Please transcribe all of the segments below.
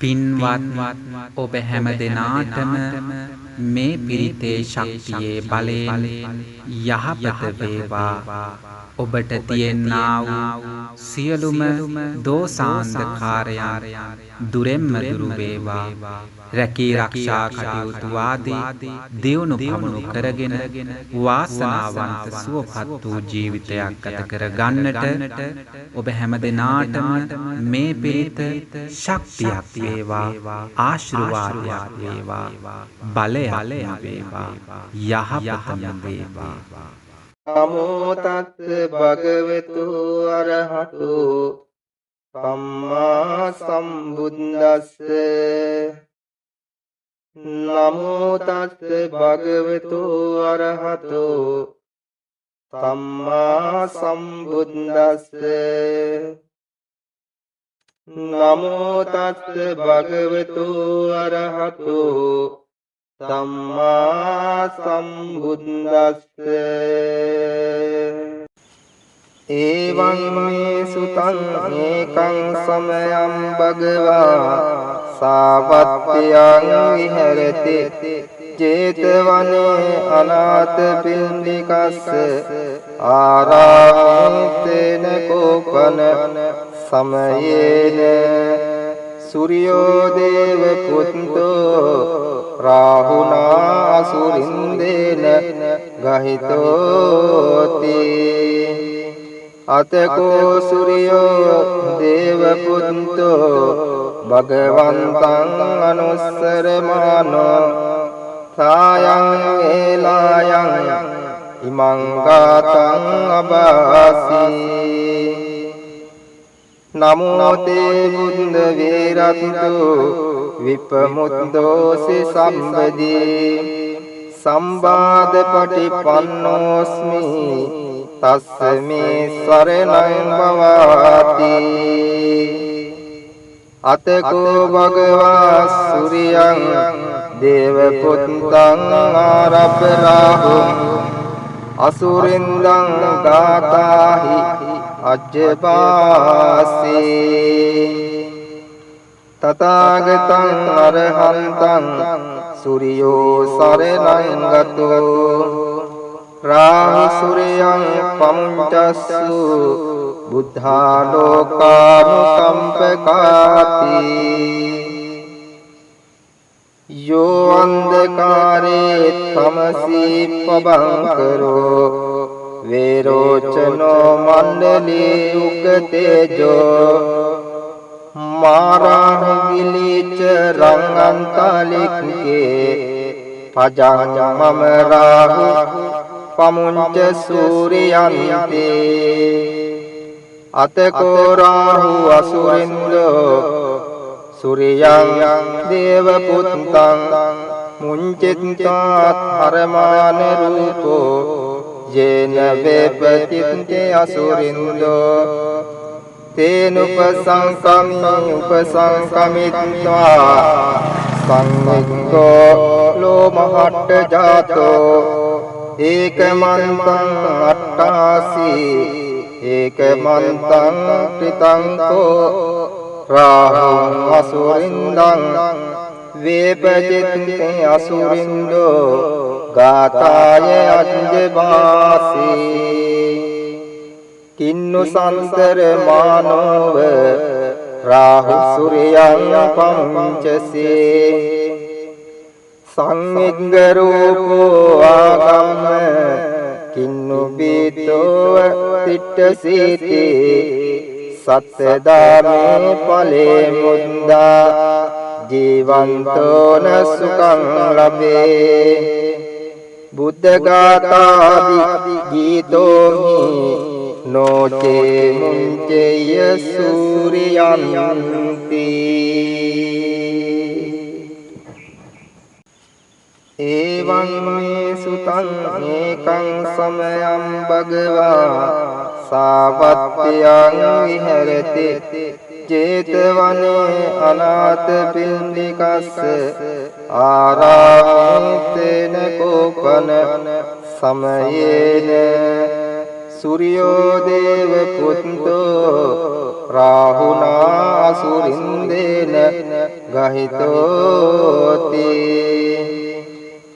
පින්වත් ඔබ හැම දෙනාටම මේ පිරිතේ ශක්තියේ බලයෙන් යහපත වේවා. ඔබට තියෙනා වූ සියලුම දෝසාන්ධකාරයන් දුරෙන්ම දුරු වේවා. රැකී රක්ෂා කටයුතු ආදී දියුණු පමුණු කරගෙන වාසනාවන්ත සුවපත් වූ ජීවිතයක් ගත කර ගන්නට ඔබ හැම දෙනාටම මේ පිරිත ශක්තියක් වේවා, ආශිර්වාදයක් වේවා, බලයක් වේවා, යහපතම වේවා. නමෝ තස්ස භගවතු අරහතු සම්මා සම්බුද්දස්ස. නමෝ තස්ස භගවතු අරහතු සම්මා සම්බුද්දස්ස. නමෝ තස්ස භගවතු අරහතු සම්මා සම්බුද්දස්ස. එවං මේ සුතං ඒකං සමයං භගවා සාවත්ත්‍යං විහෙරති 제තවනේ අනාථ පින්ඩිකස්ස ආරාමේතේන කෝපන සමයේන සූර්යෝ දේව පුත්තෝ රාහුනා අසුරින්දේන ගහිතෝති. අතකෝ සූර්යෝ දේව පුත්තෝ භගවන්තං අනුස්සරමානෝ සායං වේලායං ඉමං ගාතං අබාසී. නමෝ තේ බුද්ධ වේරත්තු විපමුද්දෝසි සම්බදී සම්බාධ පටිපන්නෝස්මි තස්සමේ සරණං භවාති. අතකෝ භගවා සූර්යං දේව පුත්තං ආරබ්බරාහුං අසුරින්දං ගාතාහි අජ්ජපාසී. තථාගතං අරහන්තං සූර්යෝ සරණං ගතෝ රාහු සූර්යං පමුඤ්චස්සු බුද්ධා ලෝකානුකම්පකාති. යෝ අන්ධකාරේ තමසී පබංකරෝ වේරෝචනෝ මණ්ඩලී උගතේජෝ මාරාහිගිලිච රංගන්තලික්කේ පජං මම රාහු පමුංච සූර්යයන්තේ. අතකෝ රාහු අසුරින්දෝ සූර්යං දේව පුත්තං මුංචිත්තාත් හරමාන රූපෝ යේන වේපතිත්තේ අසුරින්දෝ තේනුපසංකමී උපසංකමිත්වා සංවිග්ගෝ ලෝමහට්ඨ ජාතෝ ඒකමන්තං අට්ඨාසී ඒකමන්තං ත්‍රිතංකෝ රාහුං අසුරින්දං වේපජිත්තේ අසුරින්දෝ ගාතාය අජ්ජභාසී. කින්නු සංසර මානව රාහු සූර්යං පංචසේ සංවිග්ග රූපෝ ආගම්ම කින්නු බීතෝ තිට්ඨසීති සත්‍යදාමේ ඵලේ මුද්දා ජීවන්තෝන සුඛං ලබේ. බුද්ධ ගාථාදි ගීතෝහි නොචේ මුංචේය සූර්යයන්ති. එවං මේ සුතං ඒකං සමයං භගවා සාවත්ත්‍යං විහෙරති 제තවනේ අනාථ පින්ඩිකස්ස ආරාමේතේන කෝපන සමයේන සූර්යෝ දේව පුත්තෝ රාහුනා අසුරින්දේන ගහිතෝති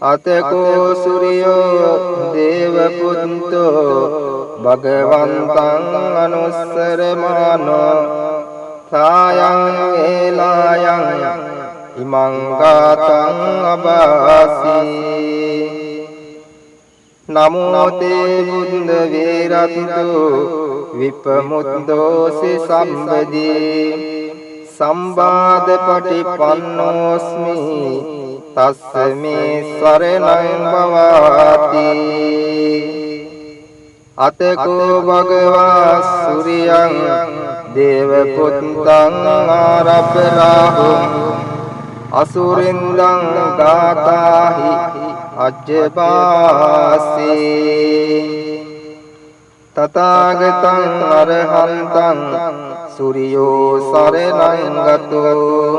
අතකෝ සූර්යෝ දේවපුත්තෝ භගවන්තං අනුස්සරමානෝ සායං වේලායං ඉමං ගාතං අබාසී නමෝ තේ බුද්ධ වේරත්තු විපමුද්දෝසි සම්බදී සම්බාධ පටිපන්නෝස්මි තස්සමේ සරණං භවාති අතකෝ භගවා සූර්යං දේවපුත්තං ආරබ්බරාහුං අසුරින්දං ගාතාහි අජ්ජපාසී තථාගතං අරහන්තං සූර්යෝ සරණං ගතෝ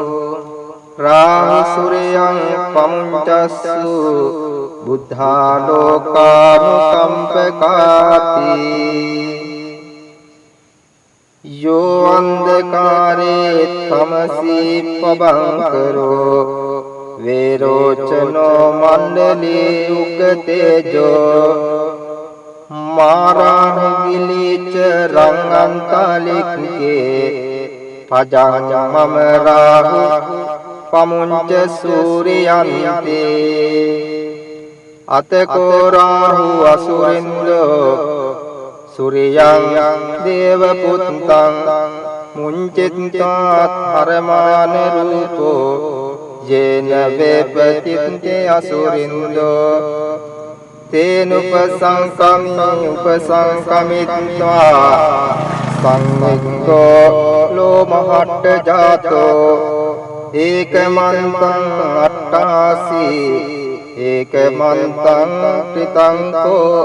රාහු සූර්යං පමුඤ්චස්සු බුද්ධා ලෝකානුකම්පකාති යෝ අන්ධකාරේ තමසී පබංකරෝ වේරෝචනෝ මණ්ඩලී උගතේජෝ මාරාණිගිලිච රංගන්තලික්කේ පජං මම රාහු පමුංච සූර්යයන්තේ අතකෝ රාහු අසුරින්දෝ සූර්යං දේවපුත්තං මුංචිත්තාත් හරමාන රූපෝ යේන වේපතිත්තේ අසුරින්දෝ තේනුපසංකමී උපසංකමිත්වා සංවිග්ගෝ ලෝමහට්ඨ ජාතෝ ඒකමන්තං අට්ඨාසී ඒකමන්තං ත්‍රිතංකෝ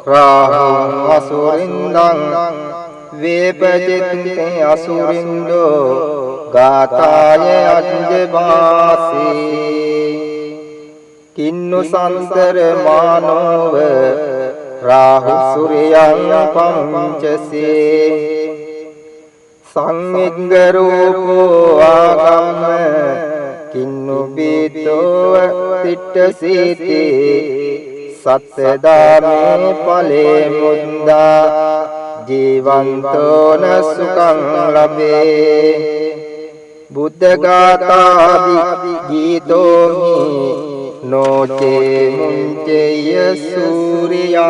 රාහුං අසුරින්දං වේපජිත්තේ අසුරින්දෝ ගාතාය අජ්ජභාසී කින්නු සංසර මානව රාහු සූර්යං පංචසේ සංවිග්ග රූපෝ ආගම්ම කින්නු බීතෝ තිට්ඨසීති සත්සදාමේ ඵලේ මුද්දා ජීවන්තෝන සුඛං ලබේ බුද්ධ ගාථාදි ගීතෝමි නොචේ මුංචේය සූර්යයන්ති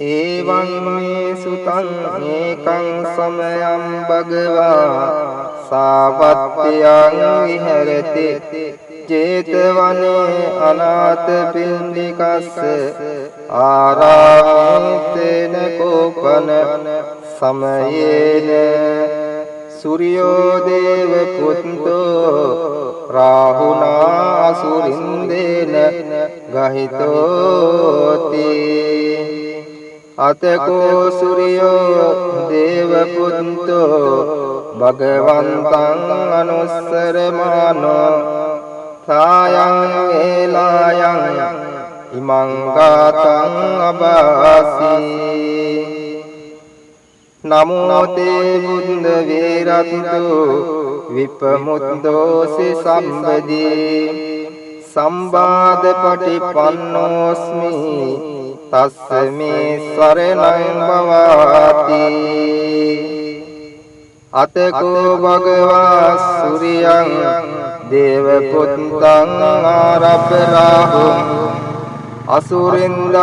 එවං මේ සුතං ඒකං සමයං භගවා සාවත්ත්‍යං විහෙරති චේතවනේ අනාථ පින්ඩිකස්ස ආරාමේතේන කෝපන සමයේන සූර්යෝ දේව පුත්තෝ රාහුනා අසුරින්දේන ගහිතෝති අතකෝ සූර්යෝ දේව පුත්තෝ භගවන්තං අනුස්සරමානෝ සායං වේලායං ඉමං ගාතං අබාසී නමෝ තේ බුද්ධ වේරත්තු විපමුද්දෝසි සම්බදී සම්බාධ පටිපන්නෝස්මි තස්සමේ සරණං භවාති අතකෝ භගවා සූර්යං දේවපුත්තං ආරබ්බරාහුං අසුරින්දං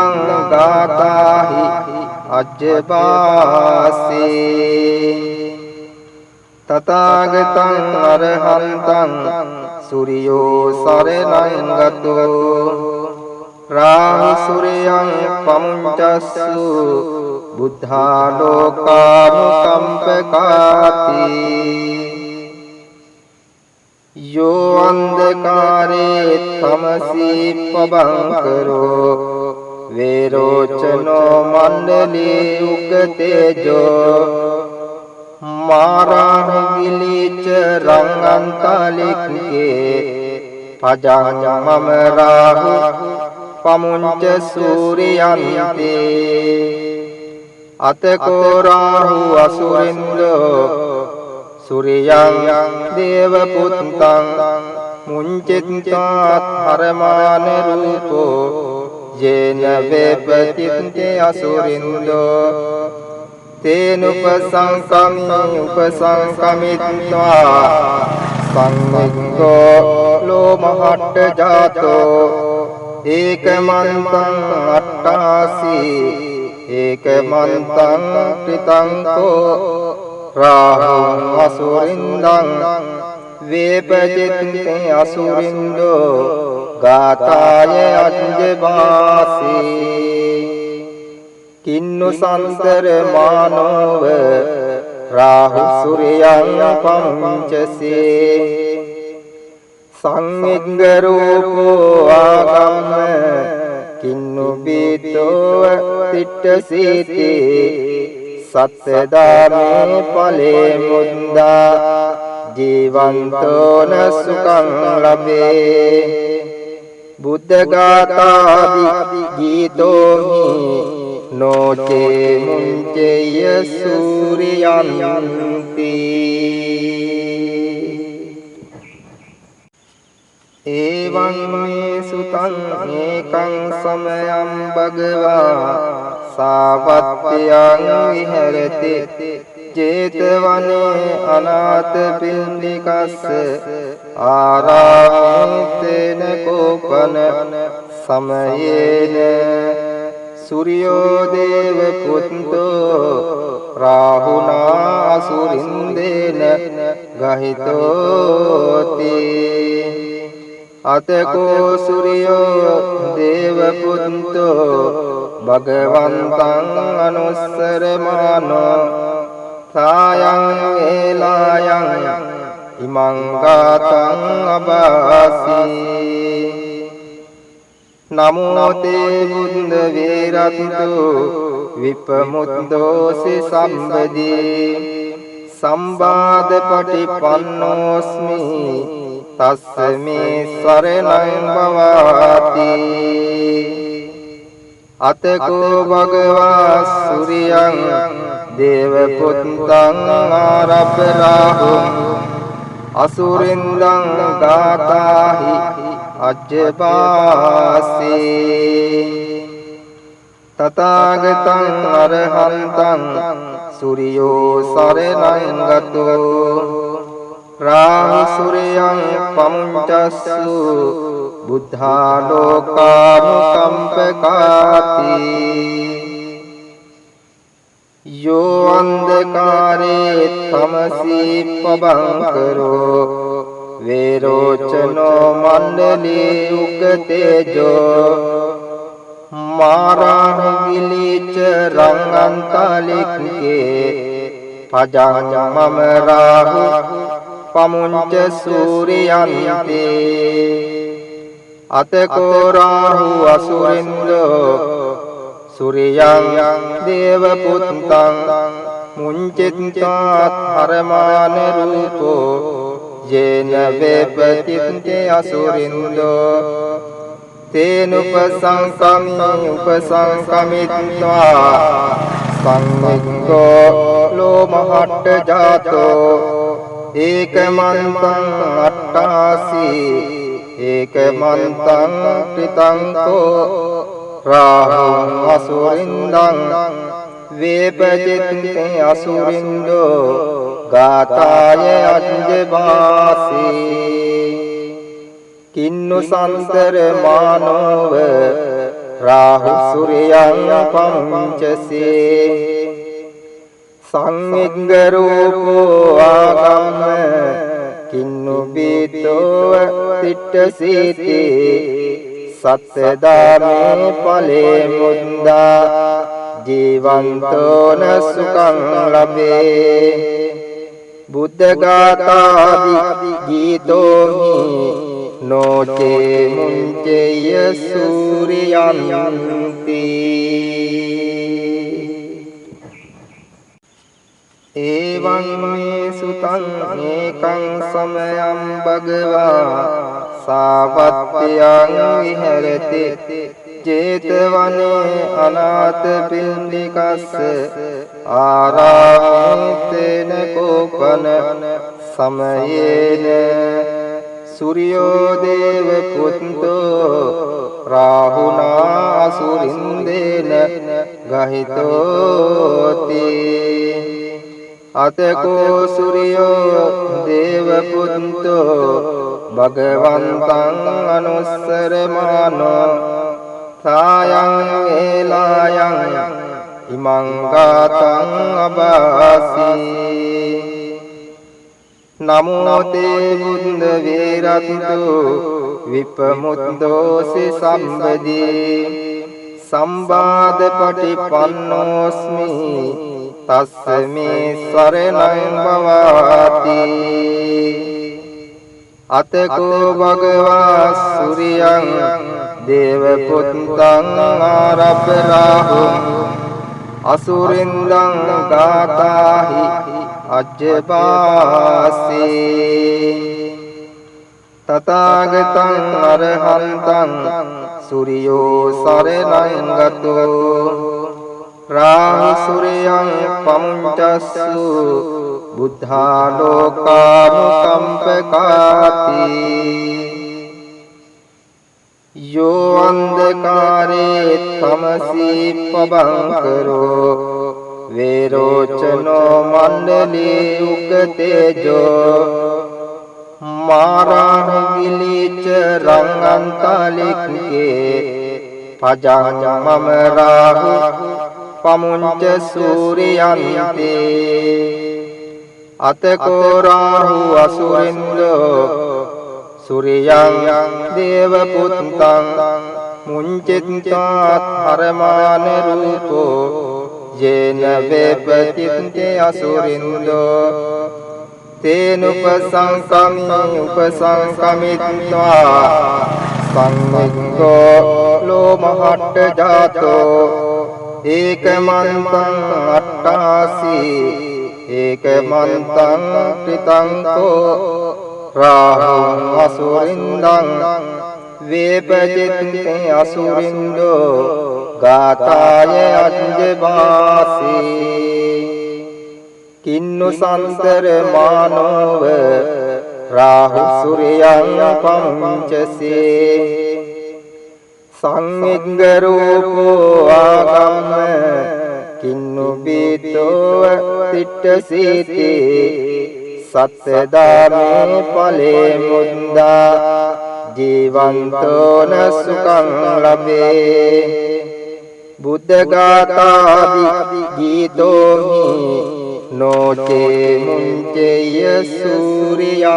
ගාතාහි අජ්ජපාසී තථාගතං අරහන්තං සූර්යෝ සරණං ගතෝ රාහු සූර්යං පමුඤ්චස්සු බුද්ධා ලෝකානුකම්පකාති යෝ අන්ධකාරේ තමසී පබංකරෝ වේරෝචනෝ මණ්ඩලී උගතේජෝ මාරාණිගිලිච රංගන්තලික්කේ පජං මම රාහු පමුංච සූරියන්තේ අතකෝ රාහු අසුරින්දෝ සූරියං දේව පුත්තං මුංචිත්තාත් හරමාන රූපෝ යේන වේපතිත්තේ අසුරින්දෝ තේනුපසංකමී උපසංකමිත්වා සංවිග්ගෝ ලෝමහට්ඨ ජාතෝ ඒකමන්තං අට්ඨාසී ඒකමන්තං ත්‍රිතං කෝ රාහුං අසුරින්දං වේපජිත්තේ අසුරින්දෝ ගාතාය අජ්ජභාසී කින්නු සංසර මානව රාහු සූර්යං පංචසේ සංවිග්ග රූපෝ ආගම්ම කින්නු බීතෝ තිට්ඨසීති සත්‍යදාමේ ඵලේ මුද්දා ජීවන්තෝන සුඛං ලබේ බුද්ධ ගාථාදි ගීතෝහි නොචේ මුංචේය සූරියන්ති එවං මේ සුතං ඒකං සමයං භගවා සාවත්ත්‍යං විහෙරති චේතවනේ අනාථ පින්ඩිකස්ස ආරාමේතේන කෝපන සමයේන සූර්යෝ දේව පුත්තෝ රාහුනා අසුරින්දේන ගහිතෝති අතකෝ සූර්යෝ දේව පුත්තෝ භගවන්තං අනුස්සරමානෝ සායං වේලායං ඉමං ගාතං අබාසී නමෝ තේ බුද්ධ වේරත්තු විපමුද්දෝසි සම්බදී සම්බාධ පටිපන්නෝස්මි තස්සමේ සරණං භවාති අතකෝ භගවා සූර්යං දේව පුත්තං ආරබ්බ රාහුං අසුරින්දං ගාතාහි අජ්ජභාසී තථාගතං අරහන්තං සූර්යෝ සරණං ගතෝ රාහු සූර්යං පමුංචස්සු බුද්ධා ලෝකානුකම්පකාති යෝ අන්ධකාරේ තමසී පබංකරෝ වේරෝචනෝ මණ්ඩලී උග්ගතේජෝ මාරාණිගිලිච රංගන්තලික්කේ පජං මම රාහු පමුංච සූරියන්තේ අතකෝ රාහු අසුරින්දෝ සූර්යං දේව පුත්තං මුංචිත්තාත් හරමාන රූපෝ යේන වේපතිත්තේ අසුරින්දෝ තේනුපසංකමී උපසංකමිත්වා සංවිග්ගෝ ලෝමහට්ඨ ජාතෝ ඒකමන්තං අට්ඨාසී ඒකමන්තං ත්‍රිතං කෝ රාහුං අසුරින්දං වේපජිත්තේ අසුරින්දෝ ගාතාය අජ්ජභාසී කින්නු සංසර මානව රාහු සූර්යං පංචසේ සංවිග්ග රූපෝ ආගම්ම කින්නු බීතෝ තිට්ඨසීති සත්‍යදාමේ ඵලේ මුද්දා ජීවන්තෝන සුඛං ලබේ බුද්ධ ගාථාදි ගීතෝහි නොචේ මුංචේය සූරියන්ති එවං මේ සුතං ඒකං සමයං භගවා සාවත්ත්‍යං විහෙරති ජේතවනේ අනාථ පින්ඩිකස්ස ආරාමේතේන කෝපන සමයේන සූර්යෝ දේව පුත්තෝ රාහුනා අසුරින්දේන ගහිතෝති අතකෝ සූර්යෝ දේව පුත්තෝ භගවන්තං අනුස්සරමානෝ සායං වේලායං ඉමං ගාතං අබාසී නමෝ තේ බුද්ධ වේරත්තු විපමුද්දෝසි සම්බදී සම්බාධ පටිපන්නෝස්මි තස්සමේ සරණං භවාති අතකෝ භගවා සූර්යං දේව පුත්තං ආරබ්බරාහුං අසුරින්දං ගාතාහි අජ්ජපාසී තථාගතං අරහන්තං සූර්යෝ සරණං ගතෝ රාහු සූර්යං පමුඤ්චස්සු බුද්ධා ලෝකානුකම්පකාති යෝ අන්ධකාරේ තමසී පබංකරෝ වේරෝචනෝ මණ්ඩලී උගතේජෝ මාරාහිලිච රංගන්තලික්කේ පජං මම රාහු පමුංච සූර්යයන්තේ අතකෝ රාහු අසුරින්දෝ සූර්යං දේව පුත්තං මුංචිත්තාත් හරමාන රූපෝ යේන වේපතිත්තේ අසුරින්දෝ තේනුපසංකමී උපසංකමිත්වා සංවිග්ගෝ ලෝමහට්ඨ ජාතෝ ඒකමන්තං අට්ඨාසී ඒකමන්තං ත්‍රිතංකෝ රාහුං අසුරින්දං වේපජිත්තේ අසුරින්දෝ ගාතාය අජ්ජභාසී කින්නු සන්තර මානව රාහු සූර්යං පංචසේ සංවිග්ග රූපෝ ආගම්ම කින්නු බීතෝ තිට්ඨසීති සත්‍යදාමේ ඵලේ මුද්දා ජීවන්තෝන සුඛං ලබේ බුද්ධ ගාථාදි ගීතෝමි නොචේ මුංචේය සූර්යයන්ති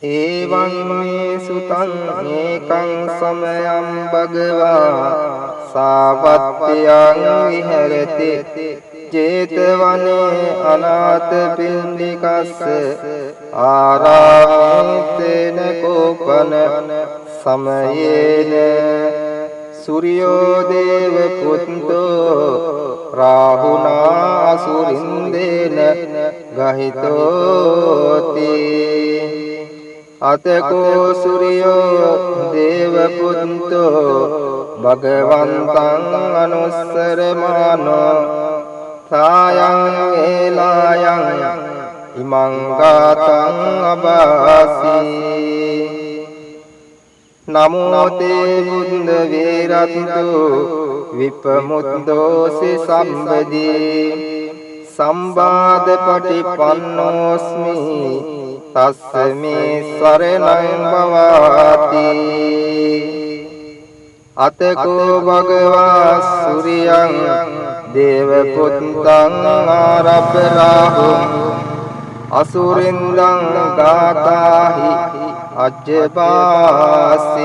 එවං මේ සුතං ඒකං සමයං භගවා සාවත්ත්‍යං විහෙරති ජේතවනේ අනාථ පින්ඩිකස්ස ආරාමේතේන කෝපන සමයේන සූර්යෝ දේව පුත්තෝ රාහුනා අසුරින්දේන ගහිතෝති අතකෝ සූර්යෝ දේව පුත්තෝ භගවන්තං අනුස්සරමානෝ සායං වේලායං ඉමං ගාතං අබාසී නමෝ තේ බුද්ධ වේරත්තු විපමුද්දෝසි සම්බදී සම්බාධ පටිපන්නෝස්මි තස්සමේ සරණං භවාති අතකෝ භගවා සූර්යං දේව පුත්තං ආරබ්බරාහුං අසුරින්දං ගාතාහි අජ්ජපාසී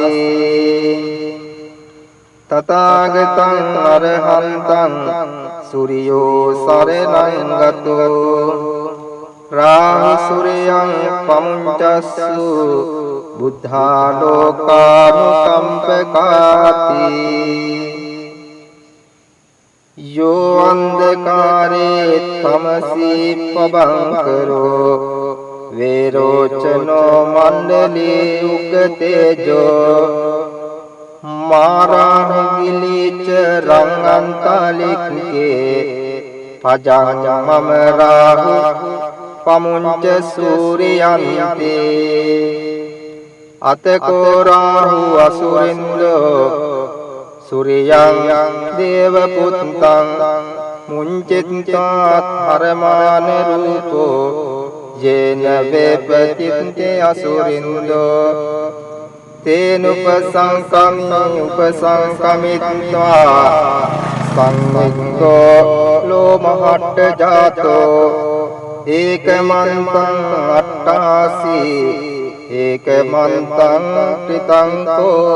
තථාගතං අරහන්තං සූර්යෝ සරණං ගතෝ රාහු සූර්යං පමුඤ්චස්සු බුද්ධා ලෝකානුකම්පකාති යෝ අන්ධකාරේ තමසී පබංකරෝ වේරෝචනෝ මණ්ඩලී උගතේජෝ මාරාහිගිලිච රංගන්තලික්කේ පජං මම රාහු පමුංච සූරියන්තේ අතකෝ රාහු අසුරින්දෝ සූරියං දේව පුත්තං මුංචිත්තාත් හරමාන රූපෝ යේන වේපතිත්තේ අසුරින්දෝ උපසංකමිත්වා සංවිග්ගෝ ලෝමහට්ඨ ජාතෝ ඒකමන්තං අට්ඨාසී ඒකමන්තං ත්‍රිතංකෝ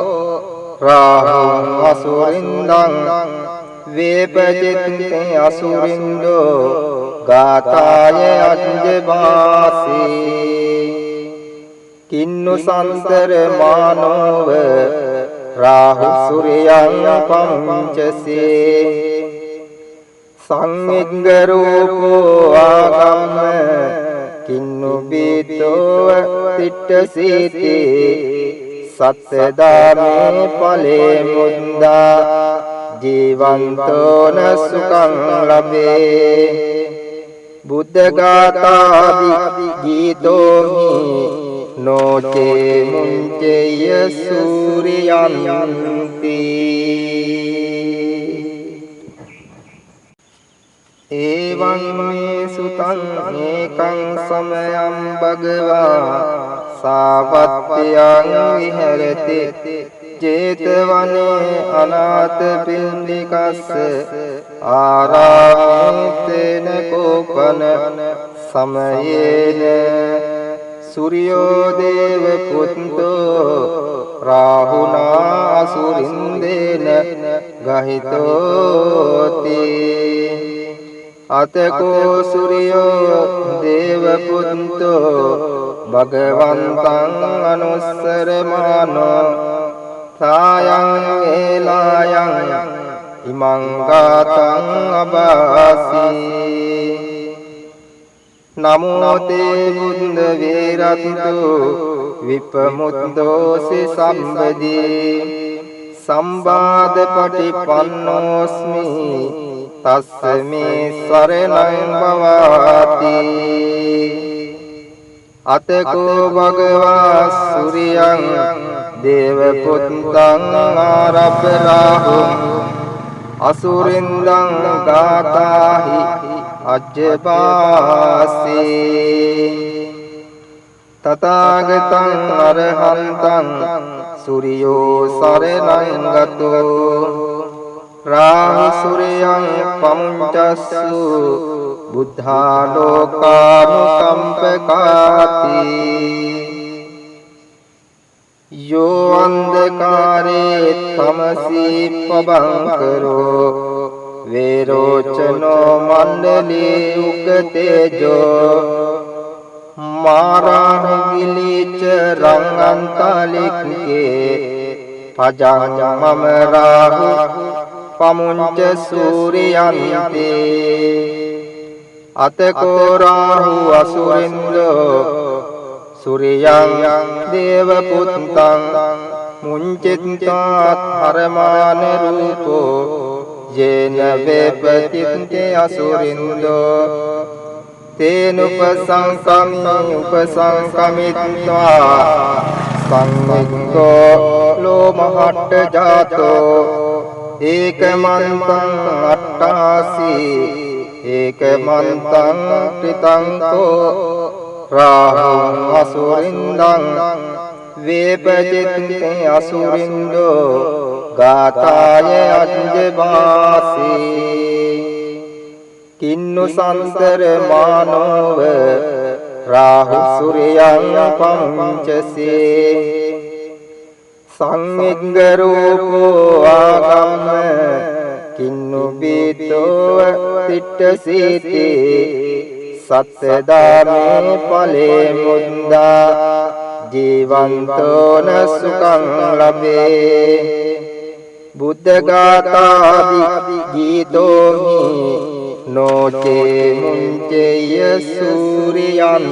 රාහුං අසුරින්දං වේපජිත්තේ අසුරින්දෝ ගාථාය අජ්ජභාසී කින්නු සංසර මානව රාහු සූර්යං පංචසේ සංවිග්ග රූපෝ ආගම්ම කින්නු බීතෝ තිට්ඨසීති සත්‍යදාමේ ඵලේ මුද්දා ජීවන්තෝ න සුඛං ලබේ බුද්ධ ගාථාදි ගීතෝමි නොචේ මුංචේය සූරියන්ති එවං මේ සුතං ඒකං සමයං භගවා සාවත්ත්‍යං විහෙරති චේතවනේ අනාථ පින්ඩිකස්ස ආරාමේතේන කෝපන සමයේන සූර්යෝ දේව පුත්තෝ රාහුනා අසුරින්දේන ගහිතෝති අතකෝ සූර්යෝ දේව පුත්තෝ භගවන්තං අනුස්සරමානෝ සායං වේලායං ඉමං ගාතං අබාසී නමෝ තේ බුද්ධ වේරත්තු විපමුද්දෝසි සම්බදී සම්බාධ පටිපන්නෝස්මි තස්සමේ සරණං භවාති අතකෝ භගවා සූර්යං දේව පුත්තං ආරබ්බ රාහුං අසුරින්දං ගාථාහි අජ්ජභාසී තථාගතං අරහන්තං සූර්යෝ සරණං ගතෝ රාහු සූර්යං පමුංචස්සු බුද්ධා ලෝකානුකම්පකාති යෝ අන්ධකාරේ තමසී පබංකරෝ වේරෝචනෝ මණ්ඩලී උගතේජෝ මාරාහිගිලිච රංගන්තලික්කේ පජං මම රාහු පමුංච සූරියන්තේ අතකෝ රාහු අසුරින්දෝ සූර්යං දේව පුත්තං මුංචිත්තාත් හරමාන රූපෝ යේන වේපතිත්තේ අසුරින්දෝ උපසංකමිත්වා සංවිග්ගෝ ලෝමහට්ඨ ජාතෝ ඒකමන්තං අට්ඨාසී ඒකමන්තං ත්‍රිතංකෝ රාහුං අසුරින්දං වේපජිත්තේ අසුරින්දෝ ගාථාය අජ්ජභාසී කින්නු සංසර මානව රාහු සූර්යං පංචසේ සංවිග්ග රූපෝ ආගම්ම කින්නු බීතෝ තිට්ඨසීති සත්‍යදාමේ ඵලේ මුද්දා ජීවන්තෝ න සුඛං ලබේ බුද්ධ ගාථාදි ගීතෝමි නොචේ මුංචේය සූරියන්ති